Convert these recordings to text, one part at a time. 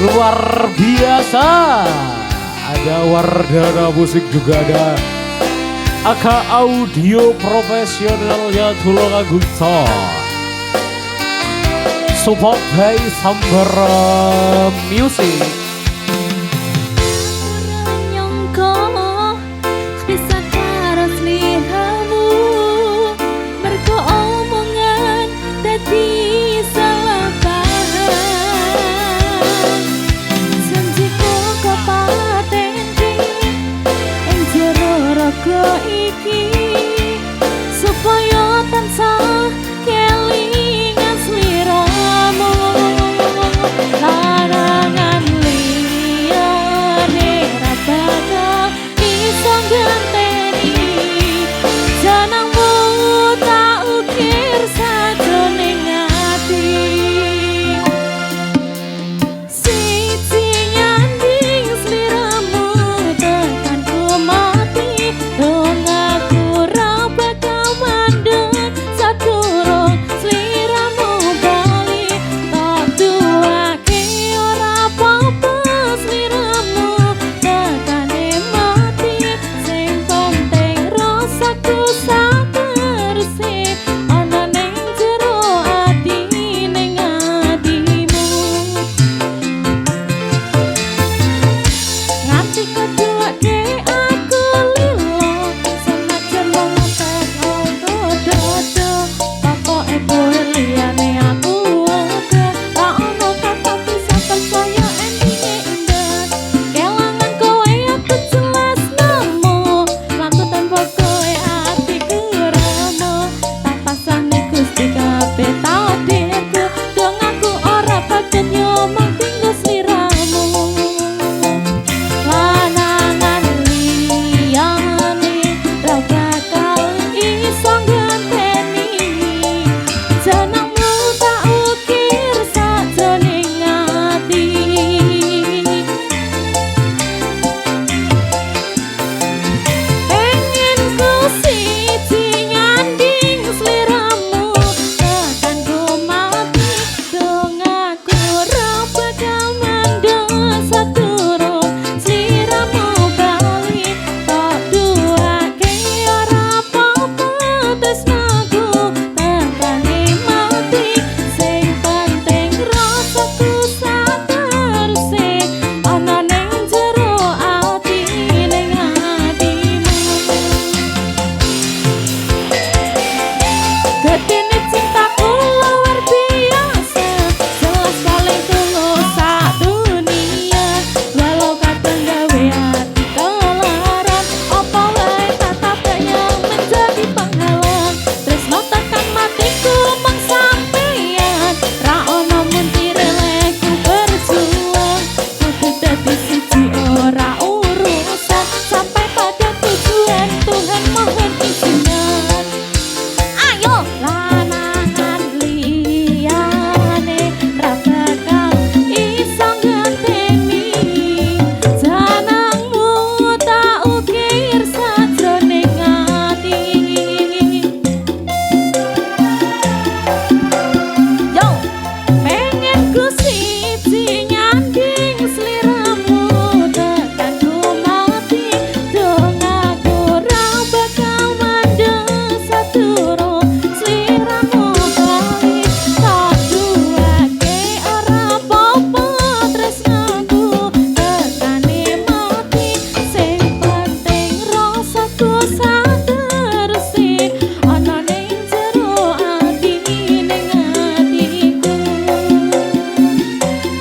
Luar biasa. Ada Wardana Musik, juga ada Aka Audio profesionalnya Tulungagunsa. Support by Sambara Music. Iki supaya tansah kelingan sliramu, larangan liyane ra bakal iso ganteni jenengmu tak ukir sajroning ati. Siji nyanding sliramu tekan ku mati, dong aku ra bakal mandeg sadurung sliramu bali. Tak duake ora apa-apa sliramu tekane mati, sing penting rasaku saterusé ana ning jero ati ning atimu. Nganti keduake aku lilo senajan memetek auto-dodo, pokoke kowe liyane aku ade, ra ono kata bisa percaya endinge indah. Kelangan kowe aku jelas nemu, laku tanpa kowe atiku remo. Tapasane Gusti kabeh takdirku, dong aku ora padet nyomong tinggal sliramu. Lanangan liyane ra bakal iso ganteni jenengmu tak ukir sajroning ati. Pengen ku siji nyanding sliramu tekan ku mati, dong aku ra bakal mandeg sadurung sliramu bali. Tak duake ora apa-apa tresnaku tekane mati, sing penting rasaku saterusé ana ning jero ati ning atimu. Gedene cintaku luar biasa, jelas paling tulus sak dunia. Walau kadang gawe hati kelaran, apa wae tatape yang menjadi penghalang. Tresno tekan matiku mung sampeyan, ra ono mentire lek ku berjuang. Kudu dadi siji ora urusan, sampai pada tujuan Tuhan mohon izinan. Ayo lanangan liyane ra bakal iso ganteni jenengmu tak ukir sajroning ati. Yo pengen ku siji nyanding sliramu tekan ku mati, dong aku ra bakal mandeg sadurung sliramu bali. Tak duake ora apa-apa tresnaku tekane mati, sing penting rasaku saterusé ana ning jero ati ning atiku.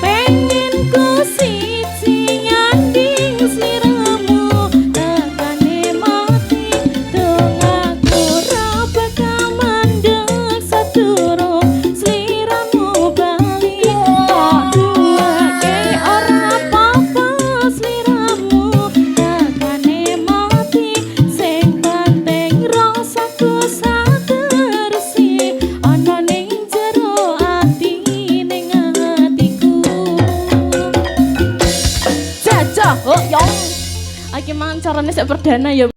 Pengen ku siji nyanding sliramu tekane mati, dong aku ra bakal mandeg sadurung sliramu bali. Tak duake ora apa-apa sliramu tekane mati, sing penting rasaku saterusé ana ning jero ati ning atiku. Jajah, oh yo. Iki mang carane sik perdana ya.